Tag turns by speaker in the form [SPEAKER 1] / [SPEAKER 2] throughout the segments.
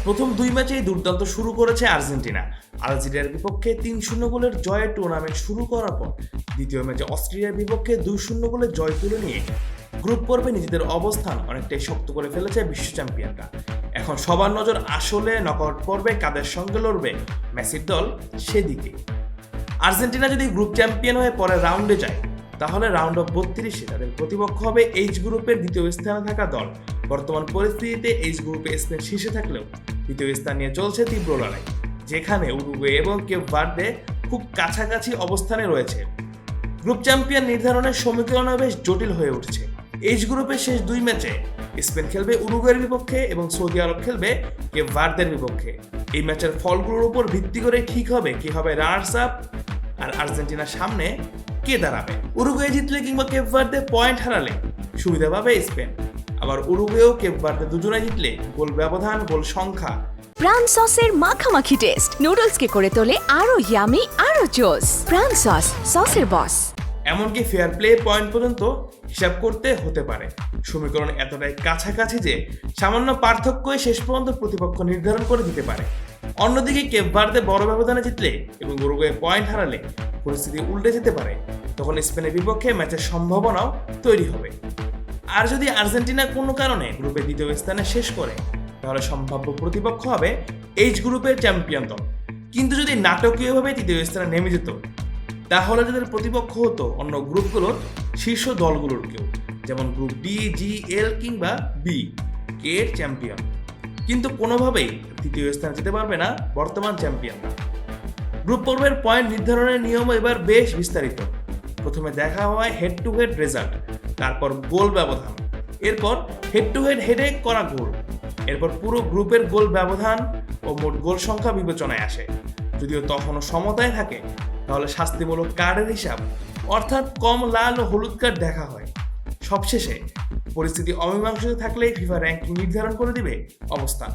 [SPEAKER 1] প্রথম 2 ম্যাচেই দুর্দান্ত শুরু করেছে আর্জেন্টিনা। আলজেরিয়ার বিপক্ষে 3-0 গোলের জয়ে টুর্নামেন্ট শুরু করার পর দ্বিতীয় ম্যাচে অস্ট্রেলিয়ার বিপক্ষে 2-0 গোলের জয় তুলে নিয়ে গ্রুপ পর্বে নিজেদের অবস্থান অনেকটাই শক্ত করে ফেলেছে বিশ্ব চ্যাম্পিয়নরা। এখন সবার নজর আসলে নকআউট পর্বে কাদের সঙ্গে লড়বে মেসির দল সেদিকে। আর্জেন্টিনা যদি গ্রুপ চ্যাম্পিয়ন হয়ে পরের রাউন্ডে যায়, তাহলে রাউন্ড অফ 32-এ তাদের প্রতিপক্ষ হবে এইচ গ্রুপের দ্বিতীয় স্থানে থাকা দল। বর্তমান পরিস্থিতিতে এইচ গ্রুপে স্পেন শীর্ষে থাকলেও দ্বিতীয় স্থান নিয়ে চলছে তীব্র লড়াই, যেখানে উরুগুয়ে এবং কেপ ভার্দে খুব কাছাকাছি অবস্থানে রয়েছে। গ্রুপ চ্যাম্পিয়ন নির্ধারণের সমীকরণ বেশ জটিল হয়ে উঠছে। এইচ গ্রুপের শেষ 2 ম্যাচে স্পেন খেলবে উরুগুয়ের বিপক্ষে এবং সৌদি আরব খেলবে কেপ ভার্দের বিপক্ষে। এই ম্যাচের ফলগুলোর উপর ভিত্তি করে ঠিক হবে কি হবে রানার্স আপ আর আর্জেন্টিনার সামনে কে দাঁড়াবে। উরুগুয়ে জিতলে কিংবা কেপ ভার্দে পয়েন্ট হারালে সুবিধা পাবে স্পেন, আবার উরুগুয়ে ও কেপ ভার্দে দুজনে জিতলে গোল ব্যবধান, গোল সংখ্যা।
[SPEAKER 2] প্রাণ সসের মাখামাখি টেস্ট নুডলসকে করে তোলে আরো ইয়ামি, আরো জোস। প্রাণ সস, সসের বস।
[SPEAKER 1] এমনকি ফেয়ার প্লে পয়েন্ট পর্যন্ত হিসাব করতে হতে পারে। সমীকরণ এতটাই কাছাকাছি যে সামান্য পার্থক্যই শেষ পর্যন্ত প্রতিপক্ষ নির্ধারণ করে দিতে পারে। অন্যদিকে কেপ ভার্দে বড় ব্যবধানে জিতলে এবং উরুগুয়ে পয়েন্ট হারালে পরিস্থিতি উল্টে যেতে পারে। তখন স্পেনের বিপক্ষে ম্যাচের সম্ভাবনাও তৈরি হবে। আর যদি আর্জেন্টিনা কোনো কারণে গ্রুপে দ্বিতীয় স্থানে শেষ করে, তাহলে সম্ভাব্য প্রতিপক্ষ হবে এইচ গ্রুপের চ্যাম্পিয়ন দল। কিন্তু যদি নাটকীয়ভাবে তৃতীয় স্থানে নেমে যেত, তাহলে তাদের প্রতিপক্ষ হতো অন্য গ্রুপগুলোর শীর্ষ দলগুলোর কেউ, যেমন গ্রুপ ডি, জি, এল কিংবা বি কে এর চ্যাম্পিয়ন। কিন্তু কোনোভাবেই তৃতীয় স্থানে যেতে পারবে না বর্তমান চ্যাম্পিয়নরা। গ্রুপ পর্বের পয়েন্ট নির্ধারণের নিয়ম এবার বেশ বিস্তারিত। প্রথমে দেখা হয় হেড টু হেড রেজাল্ট, তারপর গোল ব্যবধান, এরপর হেড টু হেডে করা গোল, এরপর পুরো গ্রুপের গোল ব্যবধান ও মোট গোল সংখ্যা বিবেচনায় আসে। যদিও তখনও সমতায় থাকে, তাহলে শাস্তিমূলক কার্ডের হিসাব, অর্থাৎ কম লাল ও হলুদ কার্ড দেখা হয়। সবশেষে পরিস্থিতি অমীমাংসিত থাকলে ফিফা র্যাঙ্কিং নির্ধারণ করে দিবে অবস্থান।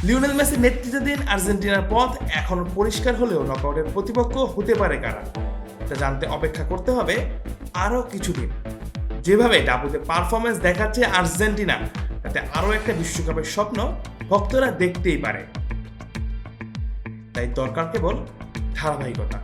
[SPEAKER 1] লিওনেল মেসির নেতৃত্বাধীন আর্জেন্টিনার পথ এখনো পরিষ্কার হলেও নকআউটের প্রতিপক্ষ হতে পারে কারা, তা জানতে অপেক্ষা করতে হবে আরও কিছুদিন। যেভাবে ডাবুতে পারফরমেন্স দেখাচ্ছে আর্জেন্টিনা, তাতে আরও একটা বিশ্বকাপের স্বপ্ন ভক্তরা দেখতেই পারে। তাই দরকার কেবল ধারাবাহিকতা।